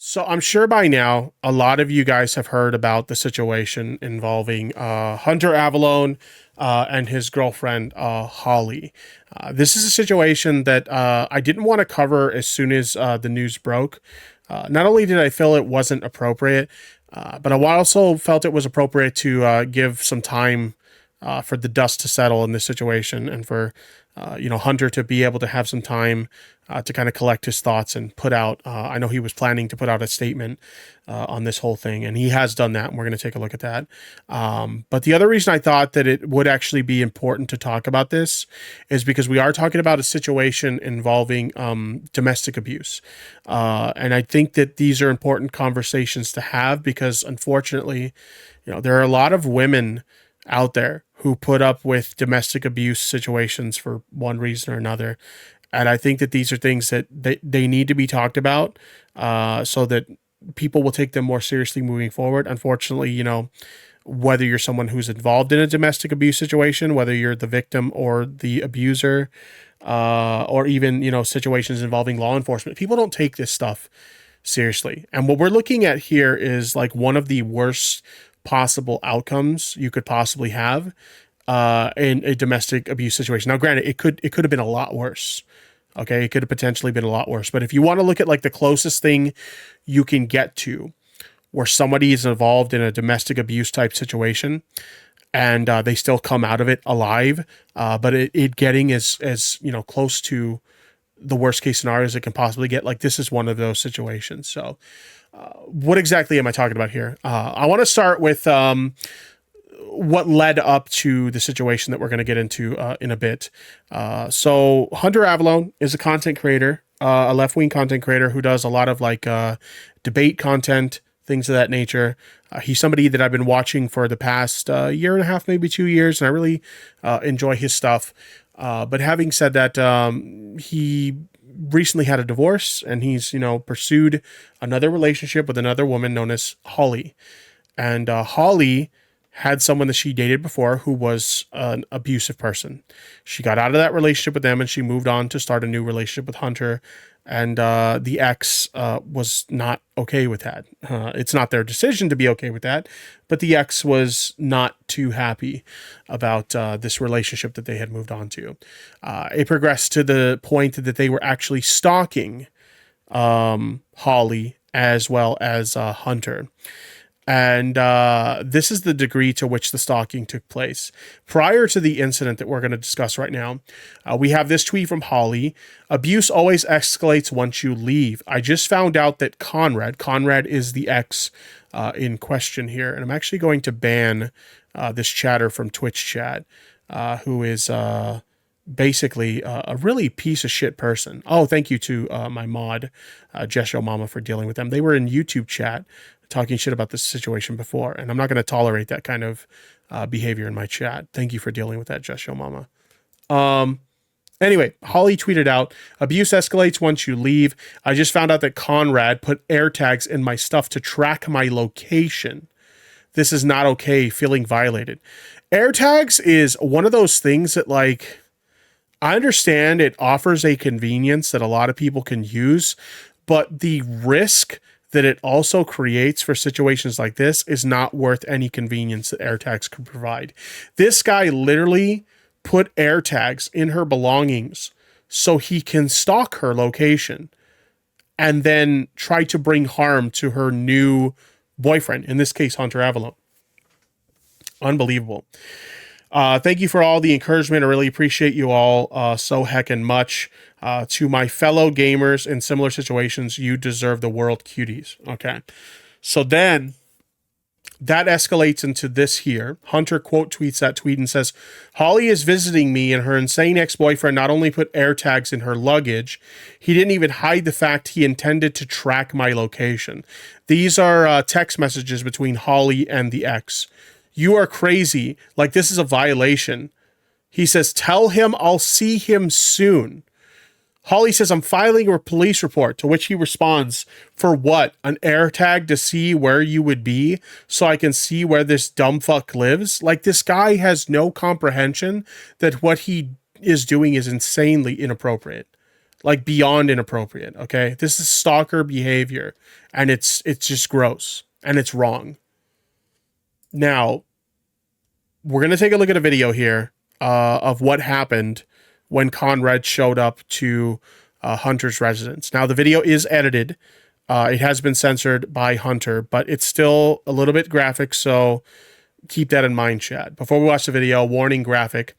So I'm sure by now a lot of you guys have heard about the situation involving Hunter Avallone and his girlfriend Holly. This is a situation that I didn't want to cover as soon as the news broke. Not only did I feel it wasn't appropriate, but I also felt it was appropriate to give some time for the dust to settle in this situation, and for Hunter to be able to have some time to kind of collect his thoughts and put out. I know he was planning to put out a statement on this whole thing, and he has done that, and we're going to take a look at that. But the other reason I thought that it would actually be important to talk about this is because we are talking about a situation involving domestic abuse. And I think that these are important conversations to have because, unfortunately, there are a lot of women out there who put up with domestic abuse situations for one reason or another. And I think that these are things that they need to be talked about so that people will take them more seriously moving forward. Unfortunately, whether you're someone who's involved in a domestic abuse situation, whether you're the victim or the abuser, or even, situations involving law enforcement, people don't take this stuff seriously. And what we're looking at here is like one of the worst possible outcomes you could possibly have in a domestic abuse situation. Now, granted, it could have been a lot worse. Okay, it could have potentially been a lot worse. But if you want to look at like the closest thing you can get to where somebody is involved in a domestic abuse type situation and they still come out of it alive, but it getting as close to the worst case scenarios it can possibly get, like this is one of those situations. So what exactly am I talking about here? I want to start with what led up to the situation that we're going to get into in a bit. So Hunter Avallone is a content creator, a left-wing content creator who does a lot of like debate content, things of that nature. He's somebody that I've been watching for the past year and a half, maybe 2 years, and I really enjoy his stuff. But having said that, he recently had a divorce, and he's pursued another relationship with another woman known as Holly. And Holly had someone that she dated before who was an abusive person. She got out of that relationship with them and she moved on to start a new relationship with Hunter. And the ex was not okay with that. It's not their decision to be okay with that, but the ex was not too happy about this relationship that they had moved on to. It progressed to the point that they were actually stalking Holly as well as Hunter. And this is the degree to which the stalking took place. Prior to the incident that we're going to discuss right now, we have this tweet from Holly. Abuse always escalates once you leave. I just found out that Conrad is the ex in question here. And I'm actually going to ban this chatter from Twitch chat, who is basically a really piece of shit person. Oh, thank you to my mod, Jesho Mama, for dealing with them. They were in YouTube chat talking shit about this situation before, and I'm not going to tolerate that kind of behavior in my chat. Thank you for dealing with that, Jesho Mama. Anyway, Holly tweeted out, abuse escalates once you leave. I just found out that Conrad put air tags in my stuff to track my location. This is not okay, feeling violated. Air tags is one of those things that, like, I understand it offers a convenience that a lot of people can use, but the risk that it also creates for situations like this is not worth any convenience that AirTags could provide. This guy literally put AirTags in her belongings so he can stalk her location and then try to bring harm to her new boyfriend, in this case, Hunter Avallone. Unbelievable. Thank you for all the encouragement. I really appreciate you all so heckin' much. To my fellow gamers in similar situations, you deserve the world, cuties. Okay. So then that escalates into this here. Hunter quote tweets that tweet and says, Holly is visiting me and her insane ex-boyfriend not only put air tags in her luggage, he didn't even hide the fact he intended to track my location. These are text messages between Holly and the ex. You are crazy. Like, this is a violation. He says, tell him I'll see him soon. Holly says, I'm filing a police report, to which he responds, for what? An air tag to see where you would be so I can see where this dumb fuck lives? Like, this guy has no comprehension that what he is doing is insanely inappropriate. like beyond inappropriate. Okay, this is stalker behavior, and it's just gross and it's wrong. Now, we're gonna take a look at a video here of what happened when Conrad showed up to Hunter's residence. Now, the video is edited. It has been censored by Hunter, but it's still a little bit graphic, so keep that in mind, Chad. Before we watch the video, warning graphic.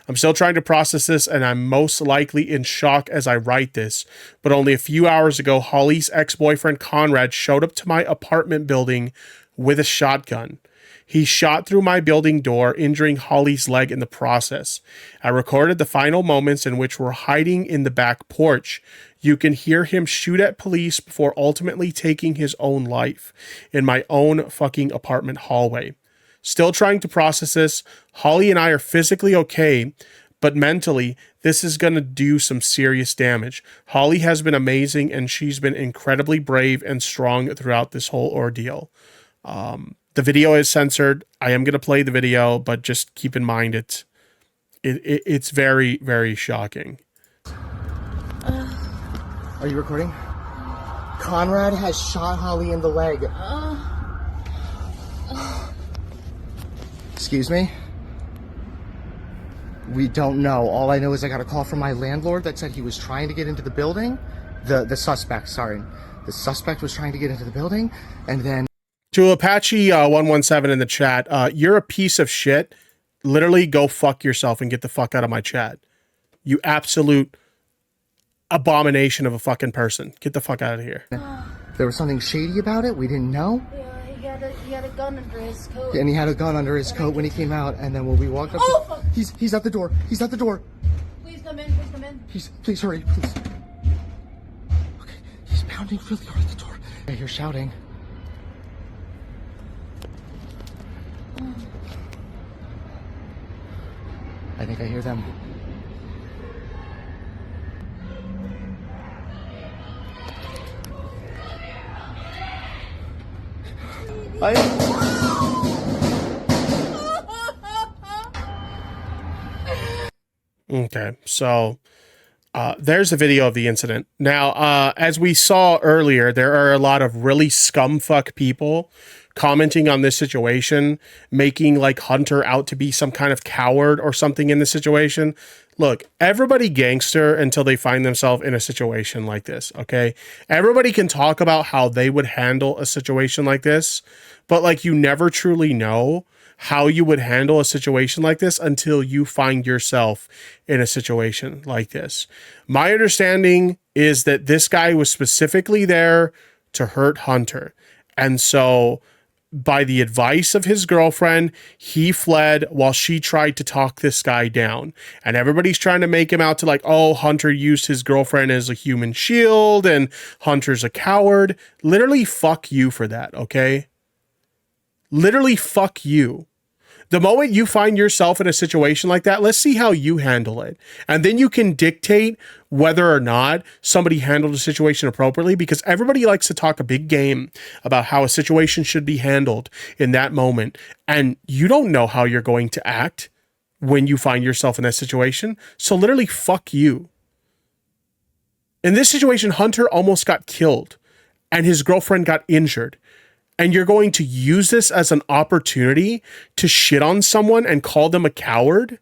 I'm still trying to process this, and I'm most likely in shock as I write this, but only a few hours ago, Holly's ex-boyfriend Conrad showed up to my apartment building with a shotgun. He shot through my building door, injuring Holly's leg in the process. I recorded the final moments in which we're hiding in the back porch. You can hear him shoot at police before ultimately taking his own life in my own fucking apartment hallway. Still trying to process this. Holly and I are physically okay, but mentally, this is going to do some serious damage. Holly has been amazing, and she's been incredibly brave and strong throughout this whole ordeal. The video is censored. I am going to play the video, but just keep in mind it's very, very shocking. Are you recording? Conrad has shot Holly in the leg. Excuse me? We don't know. All I know is I got a call from my landlord that said he was trying to get into the building. The suspect, sorry. The suspect was trying to get into the building, and then... To Apache 117 in the chat, you're a piece of shit. Literally go fuck yourself and get the fuck out of my chat. You absolute abomination of a fucking person. Get the fuck out of here. There was something shady about it. We didn't know. Yeah, he had a gun under his coat. And he had a gun under his coat when he came out. And then when we walked up, fuck. He's at the door. He's at the door. Please come in. Please come in. Please hurry, please. Okay, he's pounding really hard at the door. I hear shouting. I think I hear them. Okay, so there's a video of the incident. Now, as we saw earlier, there are a lot of really scumfuck people commenting on this situation, making like Hunter out to be some kind of coward or something in the situation. Look, everybody gangster until they find themselves in a situation like this, okay? Everybody can talk about how they would handle a situation like this, but like you never truly know how you would handle a situation like this until you find yourself in a situation like this. My understanding is that this guy was specifically there to hurt Hunter. And so by the advice of his girlfriend, he fled while she tried to talk this guy down. And everybody's trying to make him out to like, oh, Hunter used his girlfriend as a human shield and Hunter's a coward. Literally fuck you for that, okay? Literally fuck you. The moment you find yourself in a situation like that, let's see how you handle it. And then you can dictate whether or not somebody handled a situation appropriately, because everybody likes to talk a big game about how a situation should be handled in that moment. And you don't know how you're going to act when you find yourself in that situation. So literally fuck you. In this situation, Hunter almost got killed and his girlfriend got injured. And you're going to use this as an opportunity to shit on someone and call them a coward?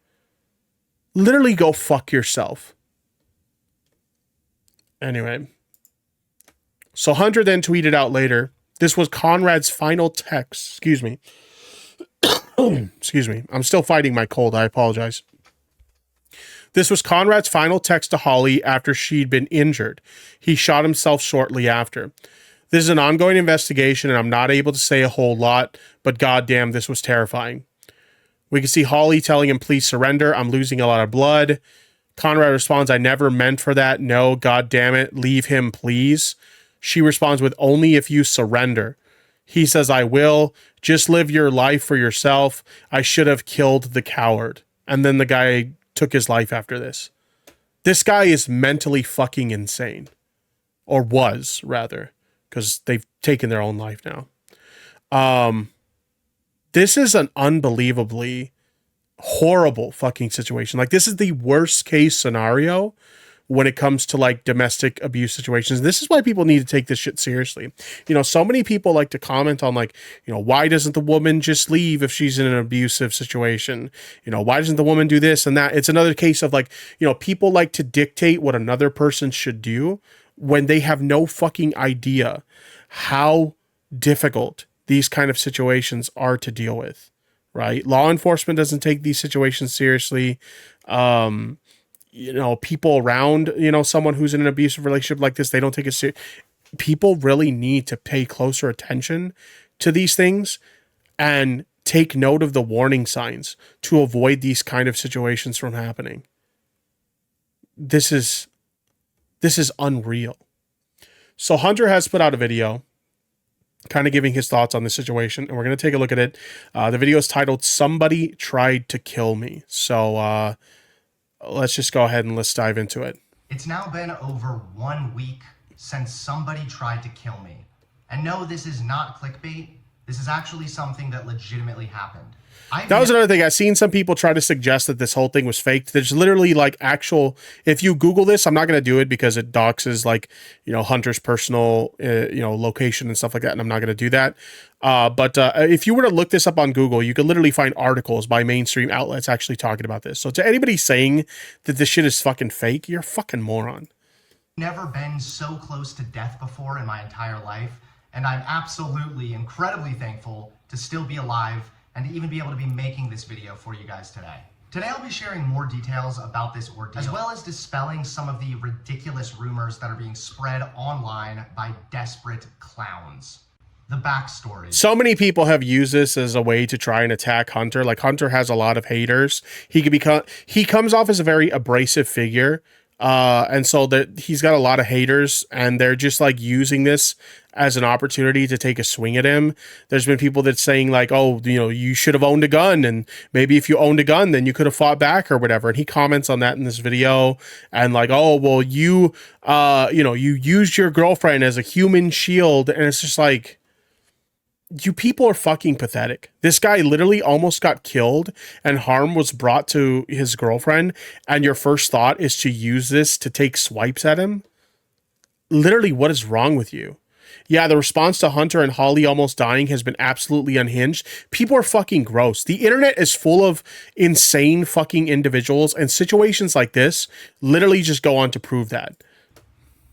Literally go fuck yourself. Anyway. So Hunter then tweeted out later, this was Conrad's final text. Excuse me. Excuse me. I'm still fighting my cold. I apologize. This was Conrad's final text to Holly after she'd been injured. He shot himself shortly after. This is an ongoing investigation, and I'm not able to say a whole lot, but goddamn, this was terrifying. We can see Holly telling him, please surrender. I'm losing a lot of blood. Conrad responds, I never meant for that. No, goddamn it. Leave him, please. She responds with, only if you surrender. He says, I will. Just live your life for yourself. I should have killed the coward. And then the guy took his life after this. This guy is mentally fucking insane. Or was, rather. Because they've taken their own life now. This is an unbelievably horrible fucking situation. Like, this is the worst case scenario when it comes to like domestic abuse situations. This is why people need to take this shit seriously. You know, so many people like to comment on like, you know, why doesn't the woman just leave if she's in an abusive situation? You know, why doesn't the woman do this and that? It's another case of like, you know, people like to dictate what another person should do when they have no fucking idea how difficult these kind of situations are to deal with, right? Law enforcement doesn't take these situations seriously. You know, people around, you know, someone who's in an abusive relationship like this, they don't take it seriously. People really need to pay closer attention to these things and take note of the warning signs to avoid these kind of situations from happening. This is unreal. So Hunter has put out a video kind of giving his thoughts on the situation, and we're going to take a look at it. The video is titled "Somebody Tried to Kill Me." So let's just go ahead and let's dive into it. It's now been over 1 week since somebody tried to kill me. And no, this is not clickbait. This is actually something that legitimately happened. That was another thing. I've seen some people try to suggest that this whole thing was faked. There's literally like actual, if you Google this, I'm not going to do it because it doxes like, you know, Hunter's personal, you know, location and stuff like that. And I'm not going to do that. But if you were to look this up on Google, you could literally find articles by mainstream outlets actually talking about this. So to anybody saying that this shit is fucking fake, you're a fucking moron. Never been so close to death before in my entire life. And I'm absolutely incredibly thankful to still be alive and to even be able to be making this video for you guys today. Today I'll be sharing more details about this ordeal, as well as dispelling some of the ridiculous rumors that are being spread online by desperate clowns. The backstory. So many people have used this as a way to try and attack Hunter. Like Hunter has a lot of haters. He comes off as a very abrasive figure. And so that he's got a lot of haters, and they're just like using this as an opportunity to take a swing at him. There's been people that's saying like, oh, you know, you should have owned a gun, and maybe if you owned a gun, then you could have fought back or whatever. And he comments on that in this video, and like, oh, well, you know, you used your girlfriend as a human shield, and it's just like, you people are fucking pathetic. This guy literally almost got killed and harm was brought to his girlfriend, and your first thought is to use this to take swipes at him? Literally, what is wrong with you? Yeah, the response to Hunter and Holly almost dying has been absolutely unhinged. People are fucking gross. The internet is full of insane fucking individuals, and situations like this literally just go on to prove that.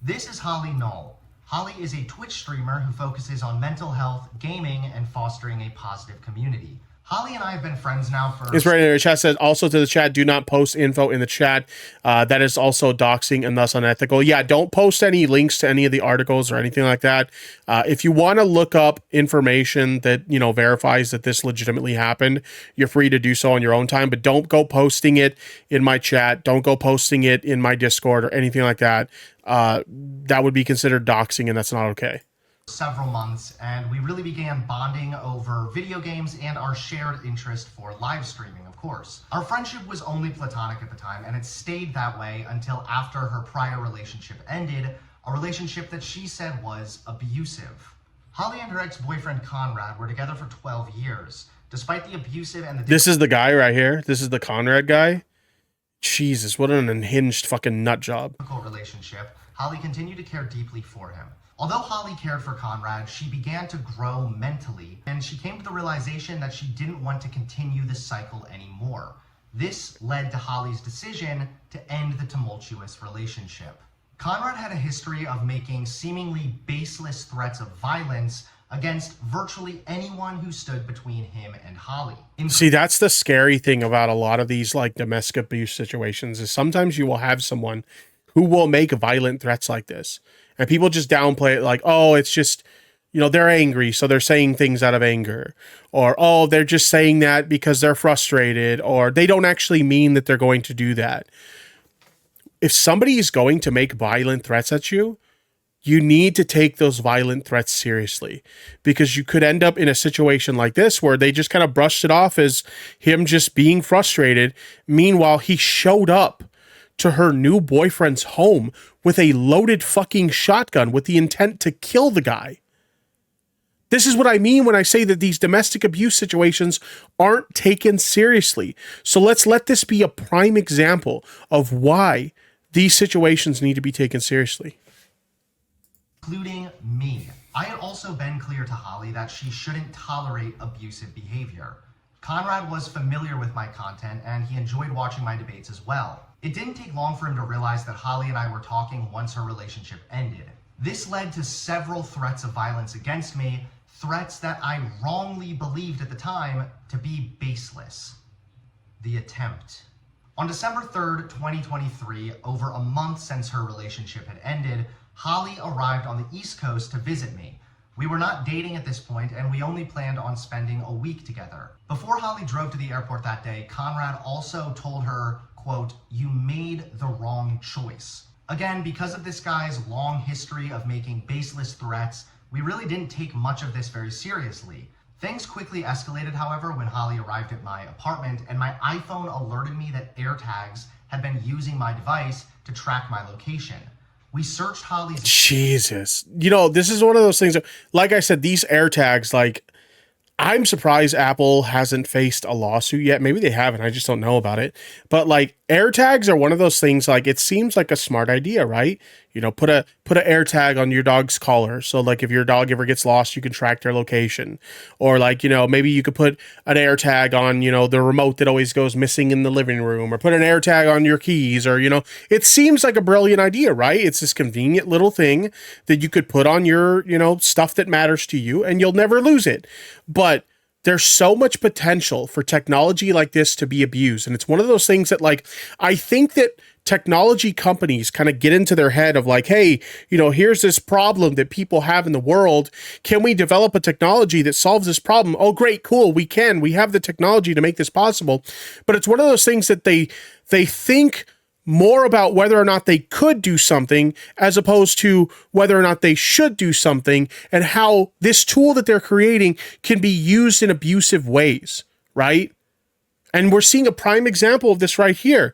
This is Holly Knoll. Holly is a Twitch streamer who focuses on mental health, gaming, and fostering a positive community. Holly and I have been friends now for... It's right in the chat. Says also to the chat, do not post info in the chat. That is also doxing and thus unethical. Yeah, don't post any links to any of the articles or anything like that. If you want to look up information that, you know, verifies that this legitimately happened, you're free to do so on your own time, but don't go posting it in my chat. Don't go posting it in my Discord or anything like that. That would be considered doxing, and that's not okay. Several months, and we really began bonding over video games and our shared interest for live streaming, of course. Our friendship was only platonic at the time, and it stayed that way until after her prior relationship ended, a relationship that she said was abusive. Holly and her ex-boyfriend Conrad were together for 12 years. Despite the abusive and the... This is the guy right here. This is the Conrad guy. Jesus, what an unhinged fucking nut job. ...relationship, Holly continued to care deeply for him. Although Holly cared for Conrad, she began to grow mentally, and she came to the realization that she didn't want to continue the cycle anymore. This led to Holly's decision to end the tumultuous relationship. Conrad had a history of making seemingly baseless threats of violence against virtually anyone who stood between him and Holly. See, that's the scary thing about a lot of these like domestic abuse situations, is sometimes you will have someone who will make violent threats like this. And people just downplay it like, oh, it's just, you know, they're angry, so they're saying things out of anger. Or, oh, they're just saying that because they're frustrated, or they don't actually mean that they're going to do that. If somebody is going to make violent threats at you, you need to take those violent threats seriously, because you could end up in a situation like this where they just kind of brushed it off as him just being frustrated. Meanwhile, he showed up to her new boyfriend's home with a loaded fucking shotgun with the intent to kill the guy. This is what I mean when I say that these domestic abuse situations aren't taken seriously. So let's let this be a prime example of why these situations need to be taken seriously. Including me. I had also been clear to Holly that she shouldn't tolerate abusive behavior. Conrad was familiar with my content and he enjoyed watching my debates as well. It didn't take long for him to realize that Holly and I were talking once her relationship ended. This led to several threats of violence against me, threats that I wrongly believed at the time to be baseless. The attempt. On December 3rd, 2023, over a month since her relationship had ended, Holly arrived on the East Coast to visit me. We were not dating at this point, and we only planned on spending a week together. Before Holly drove to the airport that day, Conrad also told her, quote, "You made the wrong choice." Again, because of this guy's long history of making baseless threats, we really didn't take much of this very seriously. Things quickly escalated, however, when Holly arrived at my apartment and my iPhone alerted me that AirTags had been using my device to track my location. We searched Holly's... Jesus. You know, this is one of those things that, like I said, these AirTags, like, I'm surprised Apple hasn't faced a lawsuit yet. Maybe they haven't. I just don't know about it. But like AirTags are one of those things, like it seems like a smart idea, right? You know, put a AirTag on your dog's collar. So like if your dog ever gets lost, you can track their location. Or like, you know, maybe you could put an AirTag on, you know, the remote that always goes missing in the living room, or put an AirTag on your keys, or, you know, it seems like a brilliant idea, right? It's this convenient little thing that you could put on your, you know, stuff that matters to you and you'll never lose it. But there's so much potential for technology like this to be abused. And it's one of those things that, like, I think that technology companies kind of get into their head of like, hey, you know, here's this problem that people have in the world. Can we develop a technology that solves this problem? Oh, great, cool. We can. We have the technology to make this possible. But it's one of those things that they think more about whether or not they could do something as opposed to whether or not they should do something, and how this tool that they're creating can be used in abusive ways, right? And we're seeing a prime example of this right here.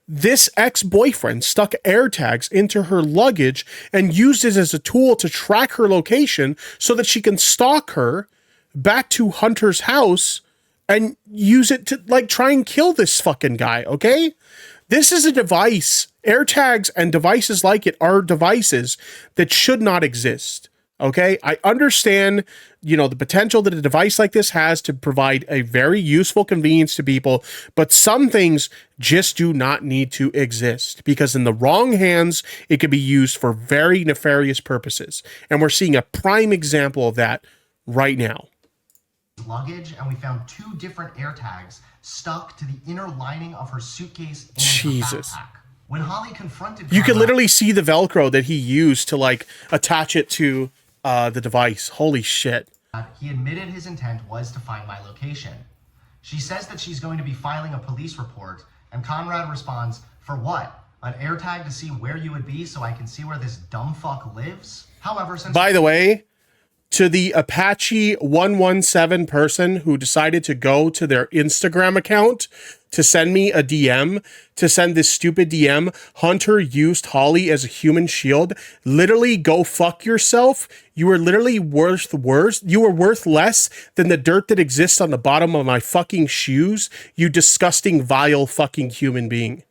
This ex-boyfriend stuck AirTags into her luggage and used it as a tool to track her location so that she can stalk her back to Hunter's house and use it to, like, try and kill this fucking guy, okay? This is a device. AirTags and devices like it are devices that should not exist. Okay, I understand, you know, the potential that a device like this has to provide a very useful convenience to people, but some things just do not need to exist, because in the wrong hands, it could be used for very nefarious purposes. And we're seeing a prime example of that right now. Luggage, and we found 2 different AirTags stuck to the inner lining of her suitcase and Jesus. her backpack. When Holly confronted You could Conrad, literally see the Velcro that he used to, like, attach it to the device. Holy shit. he admitted his intent was to find my location. She says that she's going to be filing a police report, and Conrad responds, "For what? An AirTag to see where you would be so I can see where this dumb fuck lives?" However, since... By the way, to the Apache 117 person who decided to go to their Instagram account to send me a DM, to send this stupid DM, Hunter used Holly as a human shield. Literally, go fuck yourself. You were literally worth worse. You were worth less than the dirt that exists on the bottom of my fucking shoes. You disgusting, vile fucking human being.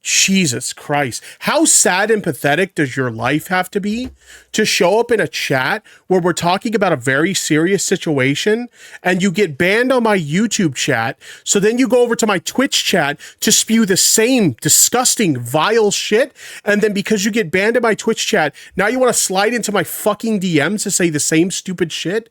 Jesus Christ. How sad and pathetic does your life have to be to show up in a chat where we're talking about a very serious situation and you get banned on my YouTube chat, so then you go over to my Twitch chat to spew the same disgusting, vile shit, and then because you get banned in my Twitch chat, now you want to slide into my fucking DMs to say the same stupid shit?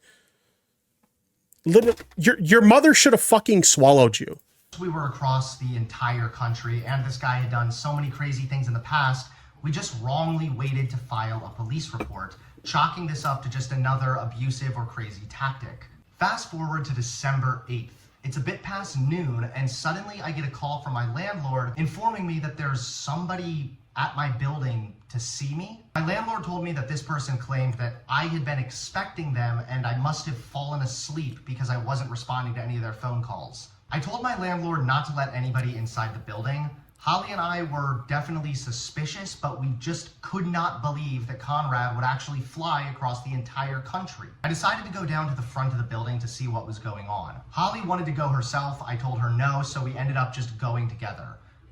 Your mother should have fucking swallowed you. We were across the entire country, and this guy had done so many crazy things in the past, we just wrongly waited to file a police report, chalking this up to just another abusive or crazy tactic. Fast forward to December 8th. It's a bit past noon, and suddenly I get a call from my landlord informing me that there's somebody at my building to see me. My landlord told me that this person claimed that I had been expecting them and I must have fallen asleep because I wasn't responding to any of their phone calls. I told my landlord not to let anybody inside the building. Holly and I were definitely suspicious, but we just could not believe that Conrad would actually fly across the entire country. I decided to go down to the front of the building to see what was going on. Holly wanted to go herself. I told her no, so we ended up just going together.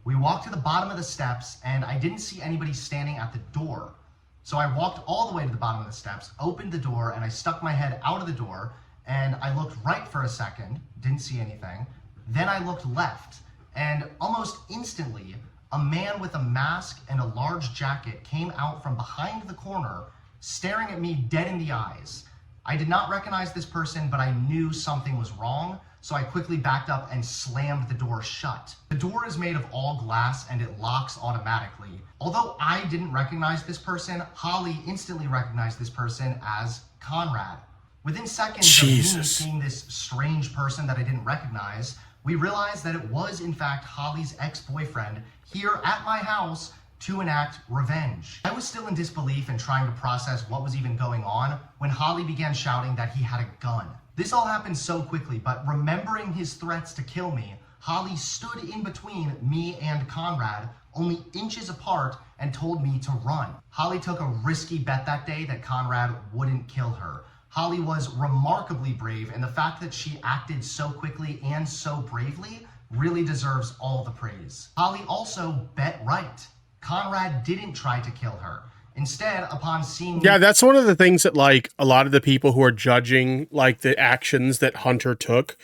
We walked to the bottom of the steps and I didn't see anybody standing at the door. So I walked all the way to the bottom of the steps, opened the door, and I stuck my head out of the door, and I looked right for a second, didn't see anything. Then I looked left, and almost instantly, a man with a mask and a large jacket came out from behind the corner, staring at me dead in the eyes. I did not recognize this person, but I knew something was wrong, so I quickly backed up and slammed the door shut. The door is made of all glass and it locks automatically. Although I didn't recognize this person, Holly instantly recognized this person as Conrad. Within seconds of me seeing this strange person that I didn't recognize, we realized that it was in fact Holly's ex-boyfriend here at my house to enact revenge. I was still in disbelief and trying to process what was even going on when Holly began shouting that he had a gun. This all happened so quickly, but remembering his threats to kill me, Holly stood in between me and Conrad, only inches apart, and told me to run. Holly took a risky bet that day that Conrad wouldn't kill her. Holly was remarkably brave, and the fact that she acted so quickly and so bravely really deserves all the praise. Holly also bet right. Conrad didn't try to kill her. Instead, upon seeing... Yeah, that's one of the things that, like, a lot of the people who are judging, like, the actions that Hunter took,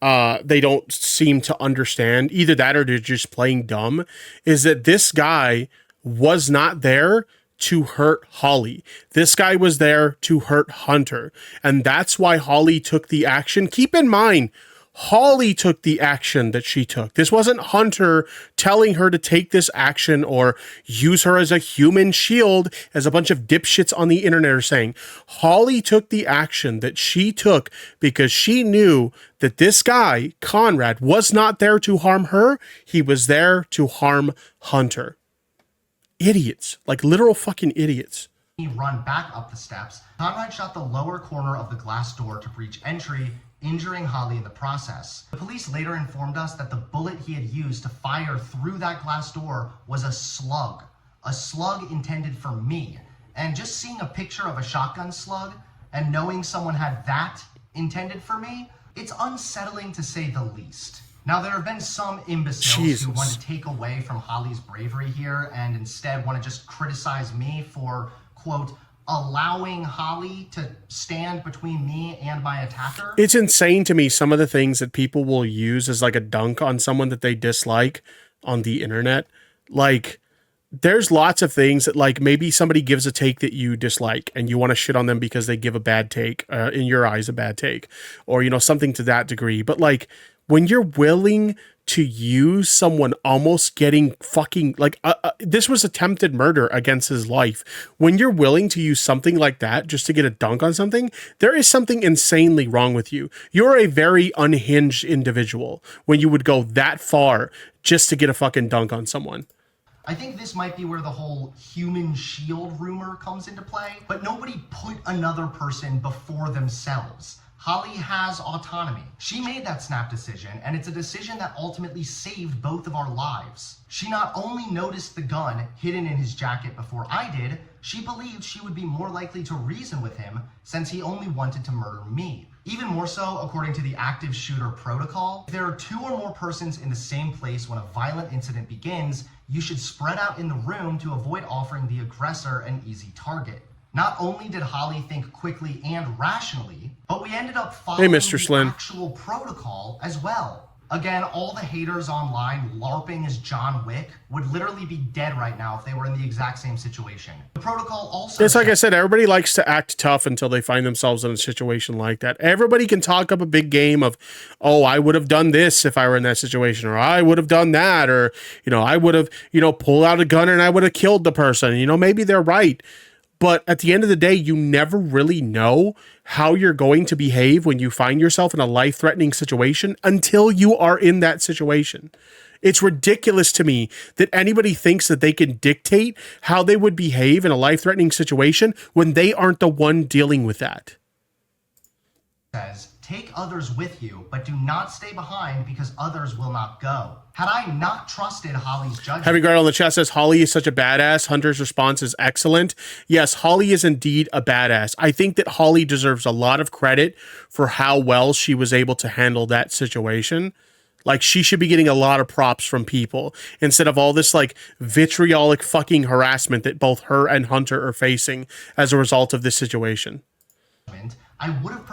they don't seem to understand. Either that or they're just playing dumb, is that this guy was not there to hurt Holly. This guy was there to hurt Hunter. And that's why Holly took the action. Keep in mind, Holly took the action that she took. This wasn't Hunter telling her to take this action or use her as a human shield, as a bunch of dipshits on the internet are saying. Holly took the action that she took because she knew that this guy, Conrad, was not there to harm her. He was there to harm Hunter. Idiots. Like literal fucking idiots. He run back up the steps. Conrad shot the lower corner of the glass door to breach entry, injuring Holly in the process. The police later informed us that the bullet he had used to fire through that glass door was a slug intended for me. And just seeing a picture of a shotgun slug and knowing someone had that intended for me, it's unsettling to say the least. Now, there have been some imbeciles who want to take away from Holly's bravery here and instead want to just criticize me for, quote, allowing Holly to stand between me and my attacker. It's insane to me, some of the things that people will use as like a dunk on someone that they dislike on the internet. Like, there's lots of things that, like, maybe somebody gives a take that you dislike and you want to shit on them because they give a bad take, in your eyes, a bad take, or, you know, something to that degree. But like, when you're willing to use someone almost getting fucking, like, this was attempted murder against his life. When you're willing to use something like that just to get a dunk on something, there is something insanely wrong with you. You're a very unhinged individual when you would go that far just to get a fucking dunk on someone. I think this might be where the whole human shield rumor comes into play, but nobody put another person before themselves. Holly has autonomy. She made that snap decision, and it's a decision that ultimately saved both of our lives. She not only noticed the gun hidden in his jacket before I did, she believed she would be more likely to reason with him since he only wanted to murder me. Even more so, according to the active shooter protocol, if there are 2 or more persons in the same place when a violent incident begins, you should spread out in the room to avoid offering the aggressor an easy target. Not only did Holly think quickly and rationally, but we ended up following the actual protocol as well. Again, all the haters online LARPing as John Wick would literally be dead right now if they were in the exact same situation. The protocol also... It's like I said, everybody likes to act tough until they find themselves in a situation like that. Everybody can talk up a big game of, oh, I would have done this if I were in that situation, or I would have done that, or, you know, I would have, you know, pulled out a gun and I would have killed the person. You know, maybe they're right. But at the end of the day, you never really know how you're going to behave when you find yourself in a life-threatening situation until you are in that situation. It's ridiculous to me that anybody thinks that they can dictate how they would behave in a life-threatening situation when they aren't the one dealing with that. Says, take others with you, but do not stay behind because others will not go. Had I not trusted Holly's judgment... Heavy Guard on the chat says, Holly is such a badass. Hunter's response is excellent. Yes, Holly is indeed a badass. I think that Holly deserves a lot of credit for how well she was able to handle that situation. Like, she should be getting a lot of props from people instead of all this like vitriolic fucking harassment that both her and Hunter are facing as a result of this situation.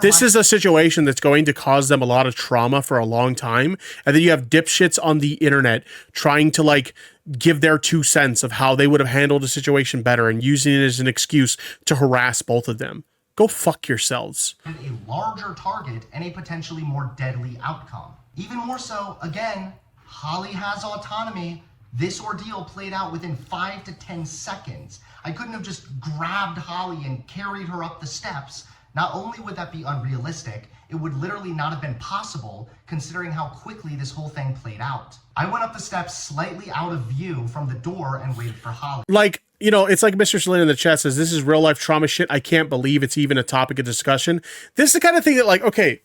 This is a situation that's going to cause them a lot of trauma for a long time. And then you have dipshits on the internet trying to like give their 2 cents of how they would have handled a situation better and using it as an excuse to harass both of them. Go fuck yourselves. A larger target and a potentially more deadly outcome. Even more so, again, Holly has autonomy. This ordeal played out within 5 to 10 seconds. I couldn't have just grabbed Holly and carried her up the steps. Not only would that be unrealistic, it would literally not have been possible considering how quickly this whole thing played out. I went up the steps slightly out of view from the door and waited for Holly. Like, you know, it's like Mr. Selena in the chat says, this is real life trauma shit. I can't believe it's even a topic of discussion. This is the kind of thing that like, okay,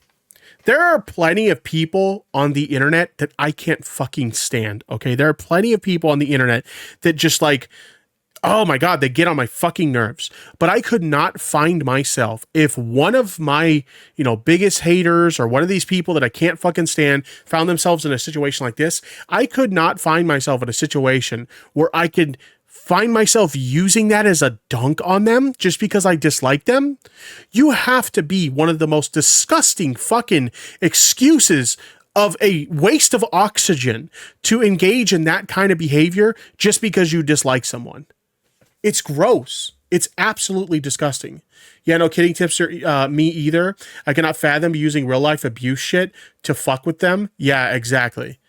there are plenty of people on the internet that I can't fucking stand. Okay. There are plenty of people on the internet that just like, oh my God, they get on my fucking nerves. But I could not find myself if one of my, you know, biggest haters or one of these people that I can't fucking stand found themselves in a situation like this. I could not find myself in a situation where I could find myself using that as a dunk on them just because I dislike them. You have to be one of the most disgusting fucking excuses of a waste of oxygen to engage in that kind of behavior just because you dislike someone. It's gross. It's absolutely disgusting. Yeah, no kidding tips are me either. I cannot fathom using real life abuse shit to fuck with them. Yeah, exactly.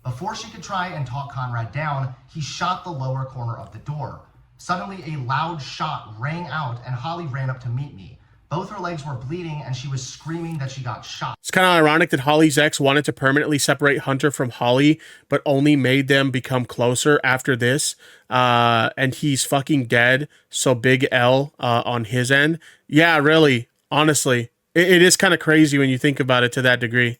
Before she could try and talk Conrad down, he shot the lower corner of the door. Suddenly, a loud shot rang out and Holly ran up to meet me. Both her legs were bleeding and she was screaming that she got shot. It's kind of ironic that Holly's ex wanted to permanently separate Hunter from Holly, but only made them become closer after this. And he's fucking dead. So big L on his end. Yeah, really. Honestly, it is kind of crazy when you think about it to that degree.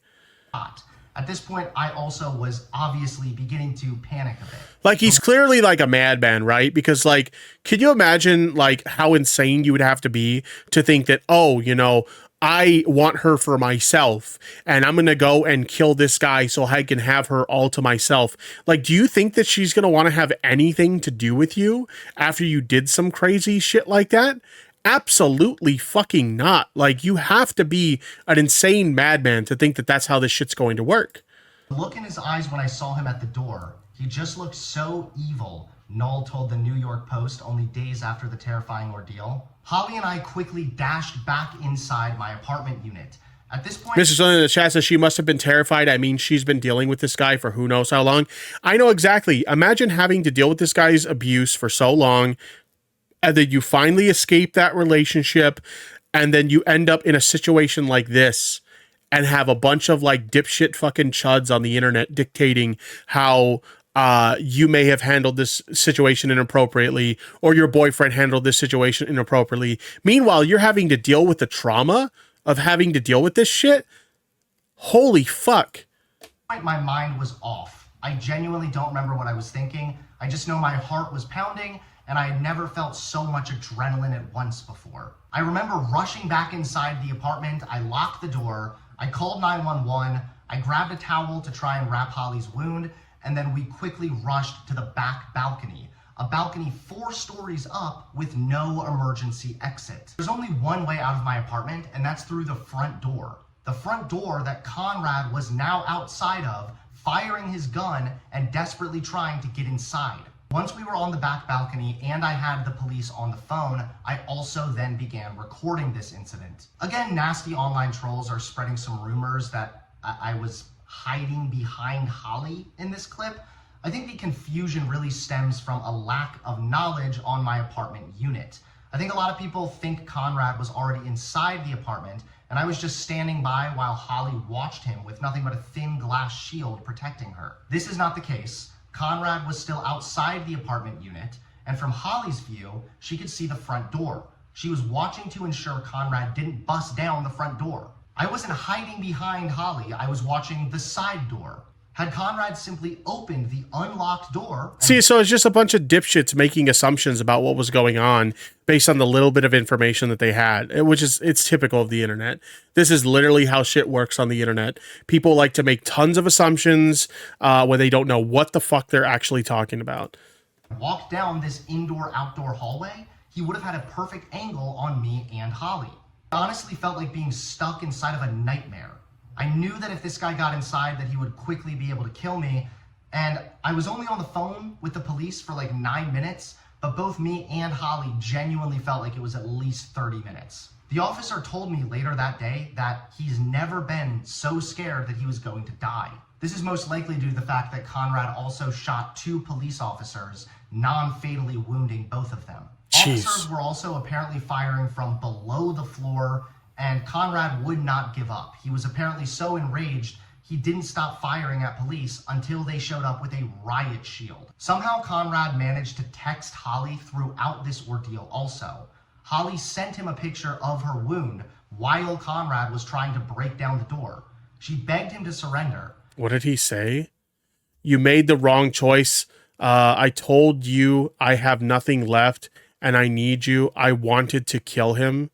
At this point, I also was obviously beginning to panic a bit. Like, he's clearly like a madman, right? Because like, could you imagine like how insane you would have to be to think that, oh, you know, I want her for myself and I'm going to go and kill this guy so I can have her all to myself. Like, do you think that she's going to want to have anything to do with you after you did some crazy shit like that? Absolutely fucking not. Like, you have to be an insane madman to think that that's how this shit's going to work. The look in his eyes when I saw him at the door, he just looked so evil, Null told the New York Post only days after the terrifying ordeal. Holly and I quickly dashed back inside my apartment unit. At this point, Mr. Sullivan in the chat says she must have been terrified. I mean, she's been dealing with this guy for who knows how long. I know exactly. Imagine having to deal with this guy's abuse for so long, and then you finally escape that relationship, and then you end up in a situation like this and have a bunch of like dipshit fucking chuds on the internet dictating how you may have handled this situation inappropriately, or your boyfriend handled this situation inappropriately. Meanwhile, you're having to deal with the trauma of having to deal with this shit. Holy fuck. My mind was off. I genuinely don't remember what I was thinking. I just know my heart was pounding and I had never felt so much adrenaline at once before. I remember rushing back inside the apartment. I locked the door. I called 911. I grabbed a towel to try and wrap Holly's wound, and then we quickly rushed to the back balcony, a balcony 4 stories up with no emergency exit. There's only one way out of my apartment, and that's through the front door. The front door that Conrad was now outside of, firing his gun and desperately trying to get inside. Once we were on the back balcony and I had the police on the phone, I also then began recording this incident. Again, nasty online trolls are spreading some rumors that I was hiding behind Holly in this clip. I think the confusion really stems from a lack of knowledge on my apartment unit. I think a lot of people think Conrad was already inside the apartment and I was just standing by while Holly watched him with nothing but a thin glass shield protecting her. This is not the case. Conrad was still outside the apartment unit, and from Holly's view, she could see the front door. She was watching to ensure Conrad didn't bust down the front door. I wasn't hiding behind Holly, I was watching the side door. Had Conrad simply opened the unlocked door... See, so it's just a bunch of dipshits making assumptions about what was going on based on the little bit of information that they had, which is, it's typical of the internet. This is literally how shit works on the internet. People like to make tons of assumptions when they don't know what the fuck they're actually talking about. Walked down this indoor-outdoor hallway, he would have had a perfect angle on me and Holly. It honestly felt like being stuck inside of a nightmare. I knew that if this guy got inside that he would quickly be able to kill me, and I was only on the phone with the police for like 9 minutes, but both me and Holly genuinely felt like it was at least 30 minutes. The officer told me later that day that he's never been so scared that he was going to die. This is most likely due to the fact that Conrad also shot 2 police officers, non-fatally wounding both of them. Jeez. Officers were also apparently firing from below the floor, and Conrad would not give up. He was apparently so enraged, he didn't stop firing at police until they showed up with a riot shield. Somehow Conrad managed to text Holly throughout this ordeal also. Holly sent him a picture of her wound while Conrad was trying to break down the door. She begged him to surrender. What did he say? You made the wrong choice. I told you I have nothing left and I need you. I wanted to kill him.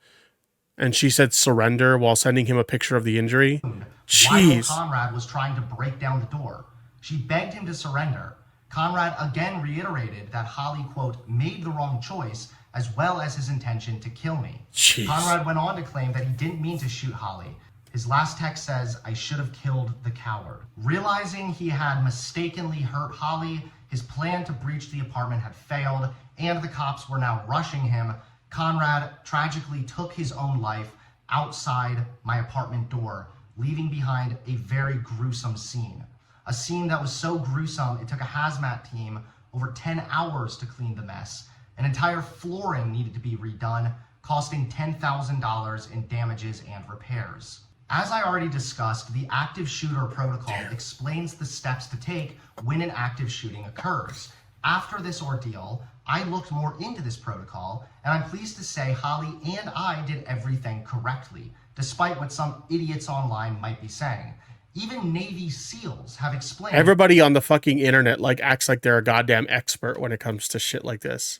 And she said surrender while sending him a picture of the injury. Jeez. While Conrad was trying to break down the door. She begged him to surrender. Conrad again reiterated that Holly, quote, made the wrong choice, as well as his intention to kill me. Jeez. Conrad went on to claim that he didn't mean to shoot Holly. His last text says, I should have killed the coward. Realizing he had mistakenly hurt Holly, his plan to breach the apartment had failed, and the cops were now rushing him, Conrad tragically took his own life outside my apartment door, leaving behind a very gruesome scene. A scene that was so gruesome, it took a hazmat team over 10 hours to clean the mess. An entire flooring needed to be redone, costing $10,000 in damages and repairs. As I already discussed, the active shooter protocol explains the steps to take when an active shooting occurs. After this ordeal, I looked more into this protocol, and I'm pleased to say Holly and I did everything correctly, despite what some idiots online might be saying. Even Navy SEALs have explained... Everybody on the fucking internet acts like they're a goddamn expert when it comes to shit like this.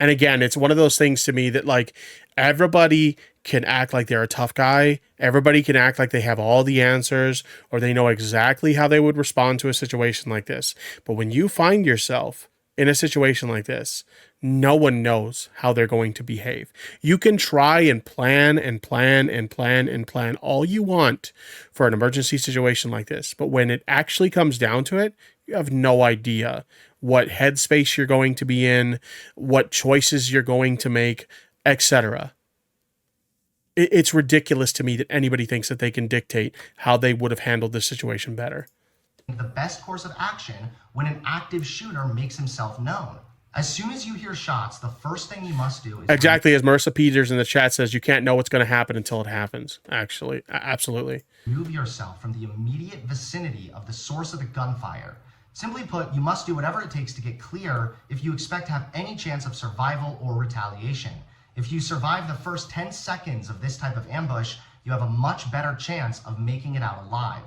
And again, it's one of those things to me that everybody can act like they're a tough guy. Everybody can act like they have all the answers or they know exactly how they would respond to a situation like this. But when you find yourself in a situation like this, no one knows how they're going to behave. You can try and plan and plan and plan and plan all you want for an emergency situation like this. But when it actually comes down to it, you have no idea what headspace you're going to be in, what choices you're going to make, etc. It's ridiculous to me that anybody thinks that they can dictate how they would have handled this situation better. The best course of action when an active shooter makes himself known. As soon as you hear shots, the first thing you must do is... Exactly, as Marissa Peters in the chat says, you can't know what's going to happen until it happens. Actually, absolutely. Remove yourself from the immediate vicinity of the source of the gunfire. Simply put, you must do whatever it takes to get clear if you expect to have any chance of survival or retaliation. If you survive the first 10 seconds of this type of ambush, you have a much better chance of making it out alive.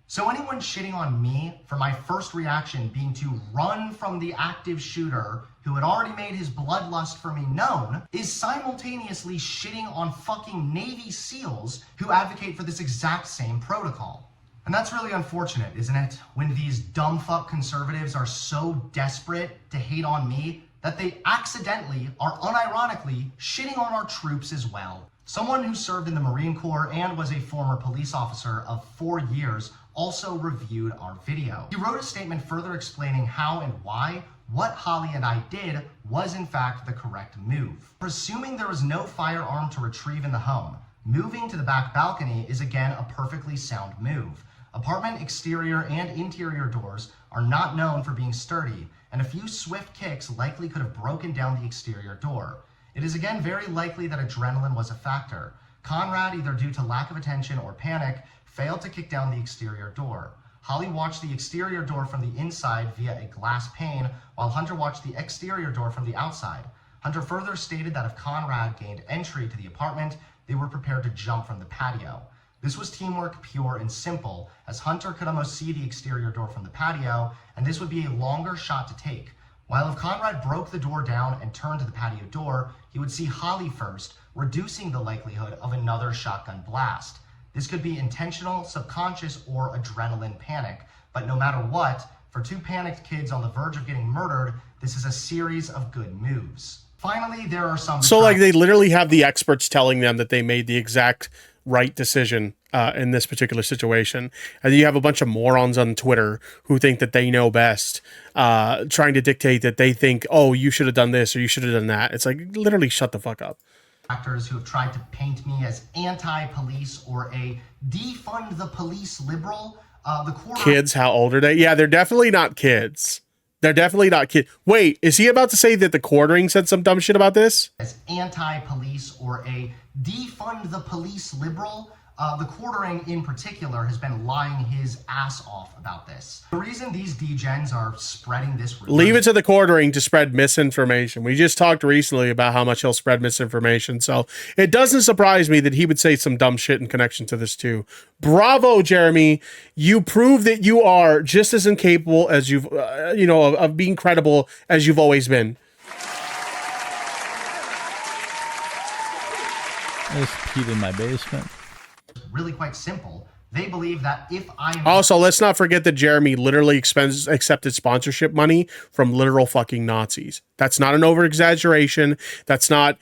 So anyone shitting on me for my first reaction being to run from the active shooter who had already made his bloodlust for me known is simultaneously shitting on fucking Navy SEALs who advocate for this exact same protocol. And that's really unfortunate, isn't it? When these dumb fuck conservatives are so desperate to hate on me that they accidentally are unironically shitting on our troops as well. Someone who served in the Marine Corps and was a former police officer of 4 years also reviewed our video. He wrote a statement further explaining how and why what Holly and I did was in fact the correct move. Presuming there was no firearm to retrieve in the home, moving to the back balcony is again a perfectly sound move. Apartment exterior and interior doors are not known for being sturdy, and a few swift kicks likely could have broken down the exterior door. It is again very likely that adrenaline was a factor. Conrad, either due to lack of attention or panic, failed to kick down the exterior door. Holly watched the exterior door from the inside via a glass pane, while Hunter watched the exterior door from the outside. Hunter further stated that if Conrad gained entry to the apartment, they were prepared to jump from the patio. This was teamwork pure and simple, as Hunter could almost see the exterior door from the patio, and this would be a longer shot to take. While if Conrad broke the door down and turned to the patio door, he would see Holly first, reducing the likelihood of another shotgun blast. This could be intentional, subconscious, or adrenaline panic, but no matter what, for two panicked kids on the verge of getting murdered, this is a series of good moves. Finally, there are some... So, like, they literally have the experts telling them that they made the exact right decision in this particular situation. And you have a bunch of morons on Twitter who think that they know best, trying to dictate that they think, oh, you should have done this or you should have done that. It's like, literally shut the fuck up. Actors who have tried to paint me as anti-police or a defund the police liberal. Kids, how old are they? Yeah, they're definitely not kids. They're definitely not kids. Wait, is he about to say that the quartering said some dumb shit about this? As anti-police or a defund the police liberal. The quartering in particular has been lying his ass off about this. The reason these degens are spreading this rumor... Leave it to the quartering to spread misinformation. We just talked recently about how much he'll spread misinformation, so it doesn't surprise me that he would say some dumb shit in connection to this too. Bravo, Jeremy. You prove that you are just as incapable as you've, of being credible as you've always been. I just peed in my basement. Really quite simple. They believe that if I am... Also, let's not forget that Jeremy literally accepted sponsorship money from literal fucking Nazis. That's not an over-exaggeration. That's not,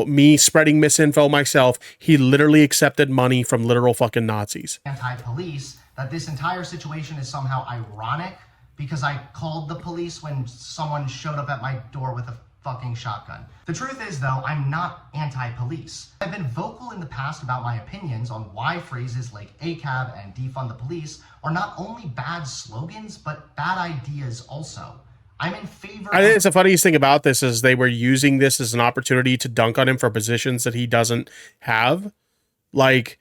me spreading misinfo myself. He literally accepted money from literal fucking Nazis. Anti-police, that this entire situation is somehow ironic because I called the police when someone showed up at my door with a fucking shotgun. The truth is, though, I'm not anti-police. I've been vocal in the past about my opinions on why phrases like ACAB and defund the police are not only bad slogans, but bad ideas also. I'm in favor... I think it's the funniest thing about this is they were using this as an opportunity to dunk on him for positions that he doesn't have. Like,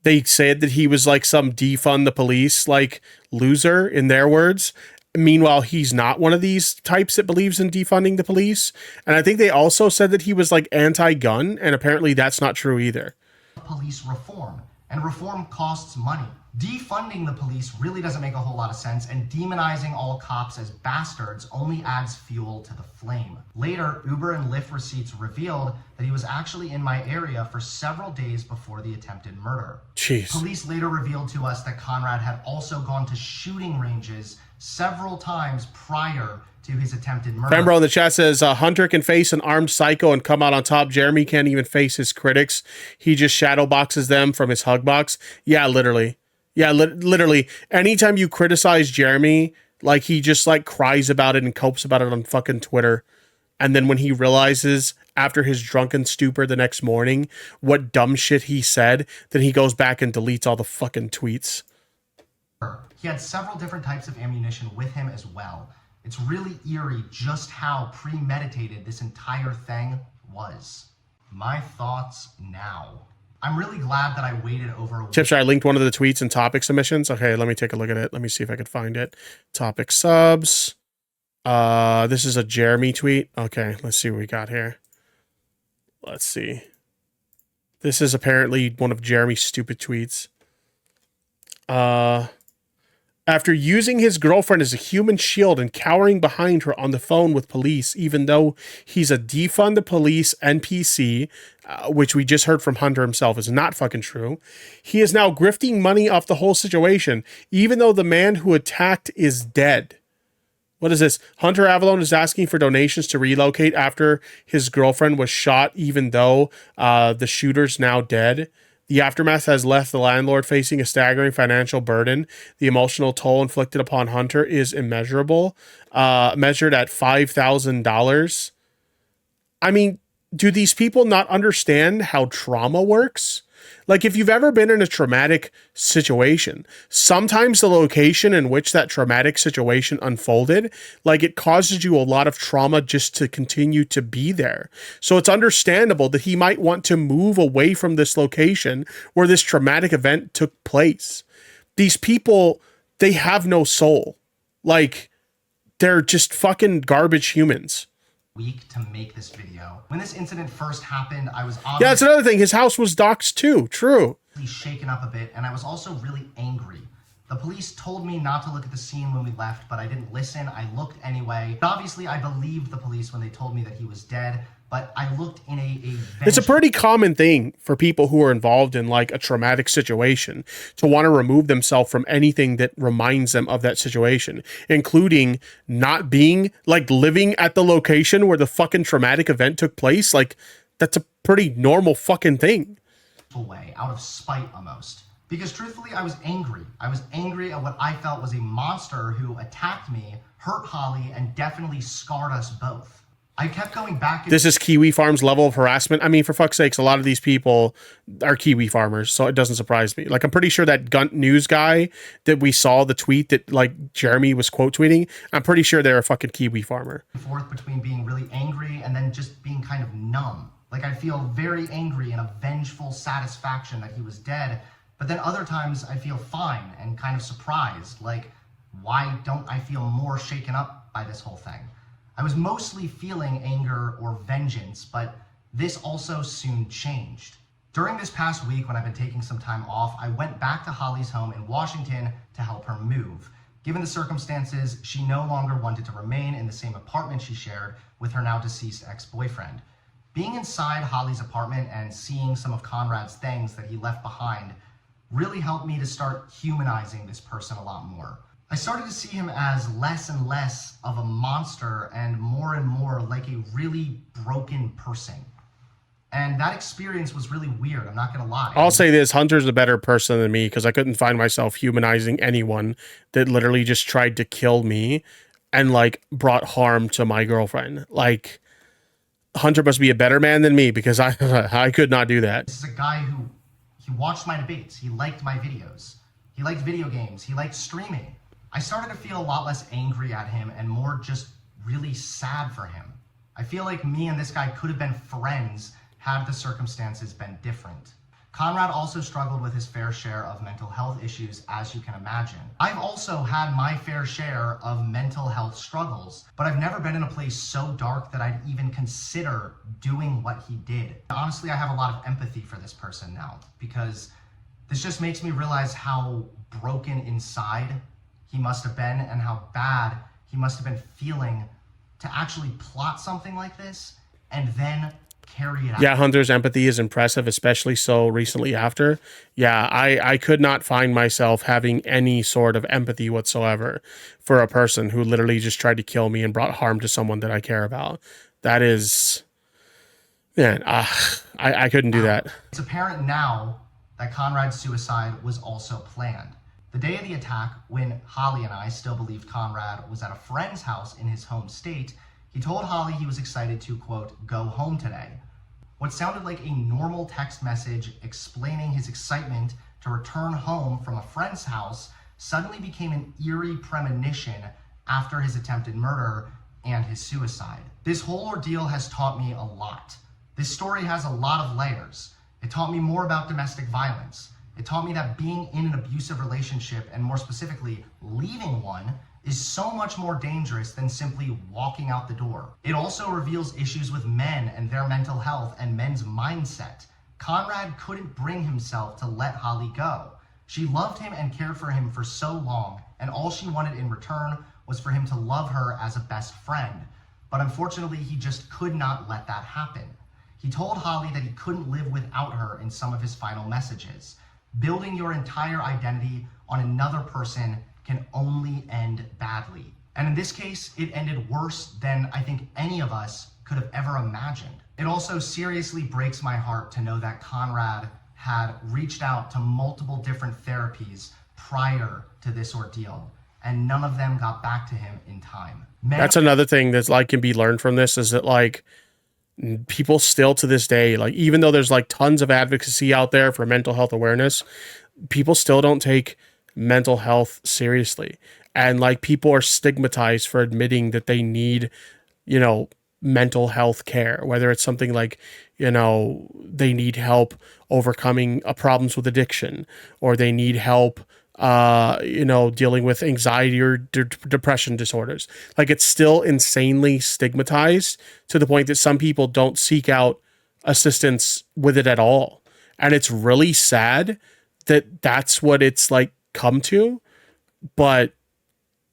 they said that he was like some defund the police, like, loser, in their words. Meanwhile, he's not one of these types that believes in defunding the police. And I think they also said that he was like anti-gun, and apparently that's not true either. Police reform, and reform costs money. Defunding the police really doesn't make a whole lot of sense, and demonizing all cops as bastards only adds fuel to the flame. Later, Uber and Lyft receipts revealed that he was actually in my area for several days before the attempted murder. Jeez. Police later revealed to us that Conrad had also gone to shooting ranges several times prior to his attempted murder. Fembro in the chat says, Hunter can face an armed psycho and come out on top. Jeremy can't even face his critics. He just shadow boxes them from his hug box. Yeah, literally. Yeah, literally. Anytime you criticize Jeremy, like, he just like cries about it and copes about it on fucking Twitter. And then when he realizes after his drunken stupor the next morning what dumb shit he said, then he goes back and deletes all the fucking tweets. He had several different types of ammunition with him as well. It's really eerie just how premeditated this entire thing was. My thoughts now. I'm really glad that I waited over a week. Chipshire, I linked one of the tweets and topic submissions. Okay, let me take a look at it. Let me see if I could find it. Topic subs. This is a Jeremy tweet. Okay, let's see what we got here. Let's see. This is apparently one of Jeremy's stupid tweets. After using his girlfriend as a human shield and cowering behind her on the phone with police, even though he's a defund the police NPC, which we just heard from Hunter himself is not fucking true, he is now grifting money off the whole situation, even though the man who attacked is dead. What is this? Hunter Avallone is asking for donations to relocate after his girlfriend was shot, even though the shooter's now dead. The aftermath has left the landlord facing a staggering financial burden. The emotional toll inflicted upon Hunter is immeasurable, measured at $5,000. I mean, do these people not understand how trauma works? Like, if you've ever been in a traumatic situation, sometimes the location in which that traumatic situation unfolded, like, it causes you a lot of trauma just to continue to be there. So it's understandable that he might want to move away from this location where this traumatic event took place. These people, they have no soul. Like, they're just fucking garbage humans. Week to make this video. When this incident first happened, I was Yeah, that's another thing. His house was doxxed too. True. shaken up a bit, and I was also really angry. The police told me not to look at the scene when we left, but I didn't listen. I looked anyway. But obviously, I believed the police when they told me that he was dead, but I looked in It's a pretty common thing for people who are involved in like a traumatic situation to want to remove themselves from anything that reminds them of that situation, including not being like living at the location where the fucking traumatic event took place. Like, that's a pretty normal fucking thing. way, out of spite almost. Because truthfully, I was angry. I was angry at what I felt was a monster who attacked me, hurt Holly, and definitely scarred us both. I kept going back. This is Kiwi Farm's level of harassment. I mean, for fuck's sakes, a lot of these people are Kiwi farmers, so it doesn't surprise me. Like, I'm pretty sure that Gunt News guy that we saw the tweet that like Jeremy was quote tweeting, I'm pretty sure they're a fucking Kiwi farmer. Forth between being really angry and then just being kind of numb. Like, I feel very angry and a vengeful satisfaction that he was dead. But then other times I feel fine and kind of surprised. Like, why don't I feel more shaken up by this whole thing? I was mostly feeling anger or vengeance, but this also soon changed. During this past week, when I've been taking some time off, I went back to Holly's home in Washington to help her move. Given the circumstances, she no longer wanted to remain in the same apartment she shared with her now deceased ex-boyfriend. Being inside Holly's apartment and seeing some of Conrad's things that he left behind really helped me to start humanizing this person a lot more. I started to see him as less and less of a monster and more like a really broken person. And that experience was really weird, I'm not gonna lie. I'll say this, Hunter's a better person than me because I couldn't find myself humanizing anyone that literally just tried to kill me and like brought harm to my girlfriend. Like, Hunter must be a better man than me because I could not do that. This is a guy who, he watched my debates, he liked my videos, he liked video games, he liked streaming. I started to feel a lot less angry at him and more just really sad for him. I feel like me and this guy could have been friends had the circumstances been different. Conrad also struggled with his fair share of mental health issues, as you can imagine. I've also had my fair share of mental health struggles, but I've never been in a place so dark that I'd even consider doing what he did. Honestly, I have a lot of empathy for this person now, because this just makes me realize how broken inside he must have been and how bad he must have been feeling to actually plot something like this and then carry it out. Yeah, Hunter's empathy is impressive, especially so recently after. Yeah, I could not find myself having any sort of empathy whatsoever for a person who literally just tried to kill me and brought harm to someone that I care about. That is, man, I couldn't do that. It's apparent now that Conrad's suicide was also planned. The day of the attack, when Holly and I still believed Conrad was at a friend's house in his home state, he told Holly he was excited to, quote, go home today. What sounded like a normal text message explaining his excitement to return home from a friend's house suddenly became an eerie premonition after his attempted murder and his suicide. This whole ordeal has taught me a lot. This story has a lot of layers. It taught me more about domestic violence. It taught me that being in an abusive relationship, and more specifically, leaving one, is so much more dangerous than simply walking out the door. It also reveals issues with men and their mental health and men's mindset. Conrad couldn't bring himself to let Holly go. She loved him and cared for him for so long, and all she wanted in return was for him to love her as a best friend. But unfortunately, he just could not let that happen. He told Holly that he couldn't live without her in some of his final messages. Building your entire identity on another person can only end badly. And in this case, it ended worse than I think any of us could have ever imagined. It also seriously breaks my heart to know that Conrad had reached out to multiple different therapies prior to this ordeal, and none of them got back to him in time. That's another thing that's like can be learned from this, is that like people still to this day, like even though there's like tons of advocacy out there for mental health awareness, people still don't take mental health seriously. And like people are stigmatized for admitting that they need, you know, mental health care, whether it's something like, you know, they need help overcoming problems with addiction, or they need help you know, dealing with anxiety or depression disorders. Like, it's still insanely stigmatized to the point that some people don't seek out assistance with it at all. And it's really sad that that's what it's like come to. But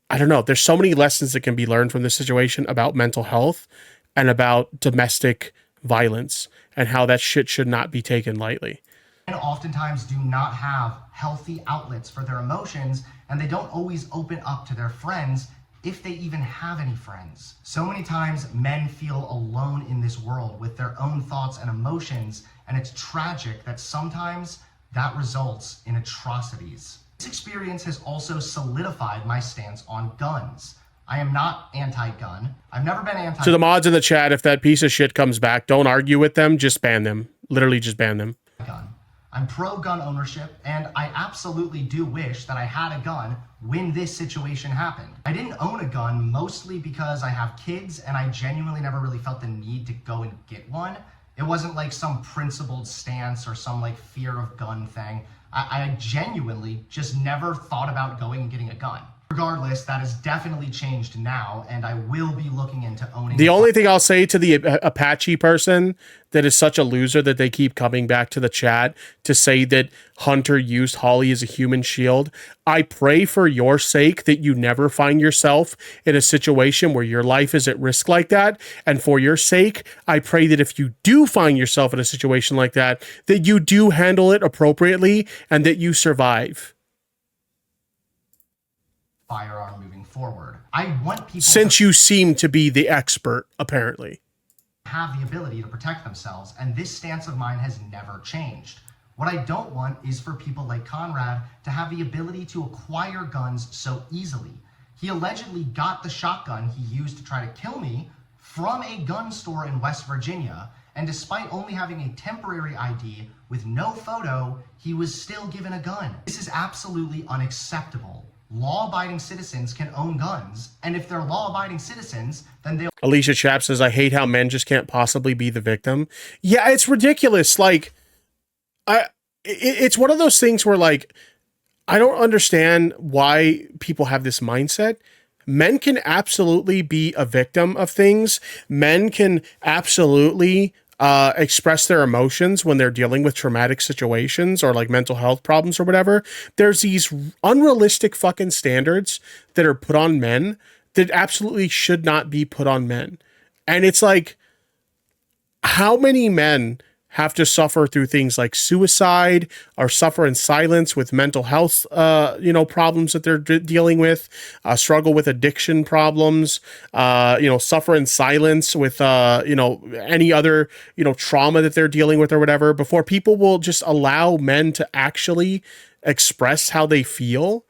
I don't know. There's so many lessons that can be learned from this situation about mental health and about domestic violence and how that shit should not be taken lightly. And oftentimes do not have healthy outlets for their emotions, and they don't always open up to their friends, if they even have any friends. So many times men feel alone in this world with their own thoughts and emotions, and it's tragic that sometimes that results in atrocities. This experience has also solidified my stance on guns. I am not anti-gun. I've never been anti-gun. To the mods in the chat, if that piece of shit comes back, don't argue with them, just ban them. Literally just ban them. I'm pro-gun ownership, and I absolutely do wish that I had a gun when this situation happened. I didn't own a gun mostly because I have kids, and I genuinely never really felt the need to go and get one. It wasn't like some principled stance or some like fear of gun thing. I genuinely just never thought about going and getting a gun. Regardless, that has definitely changed now, and I will be looking into owning. The only thing I'll say to the Apache person that is such a loser that they keep coming back to the chat to say that Hunter used Holly as a human shield, I pray for your sake that you never find yourself in a situation where your life is at risk like that. And for your sake, I pray that if you do find yourself in a situation like that, that you do handle it appropriately and that you survive. Firearm moving forward. I want people, since you seem to be the expert, apparently, have the ability to protect themselves, and this stance of mine has never changed. What I don't want is for people like Conrad to have the ability to acquire guns so easily. He allegedly got the shotgun he used to try to kill me from a gun store in West Virginia, and despite only having a temporary ID with no photo, he was still given a gun. This is absolutely unacceptable. Law-abiding citizens can own guns, and if they're law-abiding citizens, then they'll... Alicia Chap says, I hate how men just can't possibly be the victim. Yeah, it's ridiculous. Like, it's one of those things where, like, I don't understand why people have this mindset. Men can absolutely be a victim of things. Men can absolutely express their emotions when they're dealing with traumatic situations or like mental health problems or whatever. There's these unrealistic fucking standards that are put on men that absolutely should not be put on men. And it's like, how many men have to suffer through things like suicide or suffer in silence with mental health, problems that they're dealing with, struggle with addiction problems, suffer in silence with, any other, trauma that they're dealing with or whatever, before people will just allow men to actually express how they feel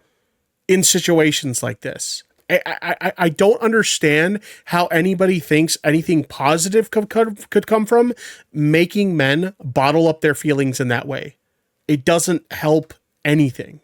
in situations like this. I don't understand how anybody thinks anything positive could come from making men bottle up their feelings in that way. It doesn't help anything.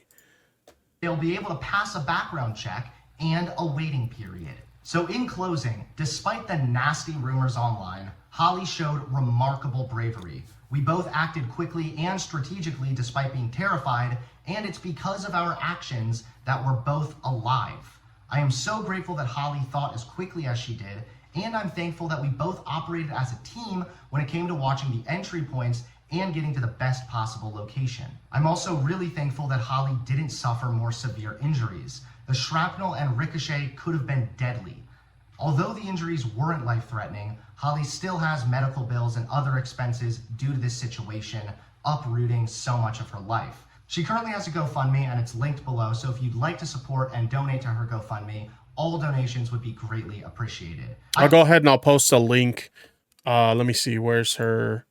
They'll be able to pass a background check and a waiting period. So in closing, despite the nasty rumors online, Holly showed remarkable bravery. We both acted quickly and strategically despite being terrified, and it's because of our actions that we're both alive. I am so grateful that Holly thought as quickly as she did, and I'm thankful that we both operated as a team when it came to watching the entry points and getting to the best possible location. I'm also really thankful that Holly didn't suffer more severe injuries. The shrapnel and ricochet could have been deadly. Although the injuries weren't life-threatening, Holly still has medical bills and other expenses due to this situation, uprooting so much of her life. She currently has a GoFundMe, and it's linked below, so if you'd like to support and donate to her GoFundMe, all donations would be greatly appreciated. I'll go ahead and I'll post a link. Let me see, where's her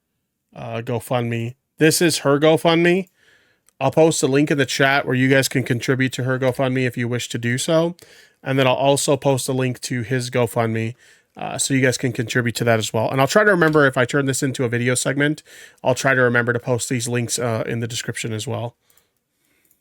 GoFundMe? This is her GoFundMe. I'll post a link in the chat where you guys can contribute to her GoFundMe if you wish to do so. And then I'll also post a link to his GoFundMe so you guys can contribute to that as well. And I'll try to remember, if I turn this into a video segment, I'll try to remember to post these links in the description as well.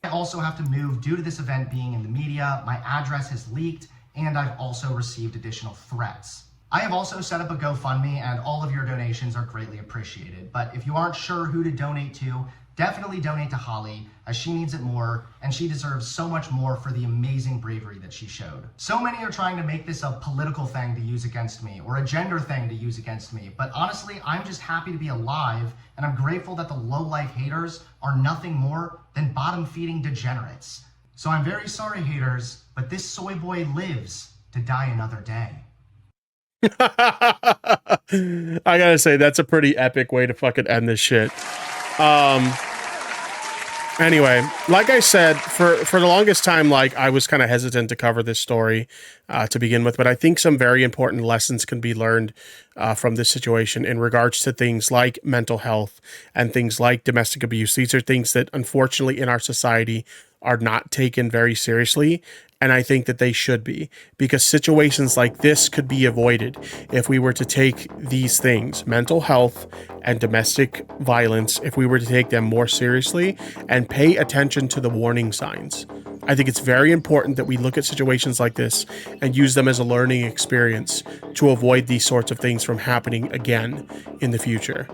I also have to move due to this event being in the media. My address has leaked, and I've also received additional threats. I have also set up a GoFundMe, and all of your donations are greatly appreciated. But if you aren't sure who to donate to, Definitely donate to Holly, as she needs it more, and she deserves so much more for the amazing bravery that she showed. So many are trying to make this a political thing to use against me, or a gender thing to use against me, but honestly, I'm just happy to be alive, and I'm grateful that the low-life haters are nothing more than bottom-feeding degenerates. So I'm very sorry, haters, but this soy boy lives to die another day. I gotta say, that's a pretty epic way to fucking end this shit. Anyway, like I said, for the longest time, like, I was kind of hesitant to cover this story to begin with, but I think some very important lessons can be learned from this situation in regards to things like mental health and things like domestic abuse. These are things that, unfortunately, in our society are not taken very seriously, and I think that they should be, because situations like this could be avoided if we were to take these things, mental health and domestic violence, if we were to take them more seriously and pay attention to the warning signs. I think it's very important that we look at situations like this and use them as a learning experience to avoid these sorts of things from happening again in the future.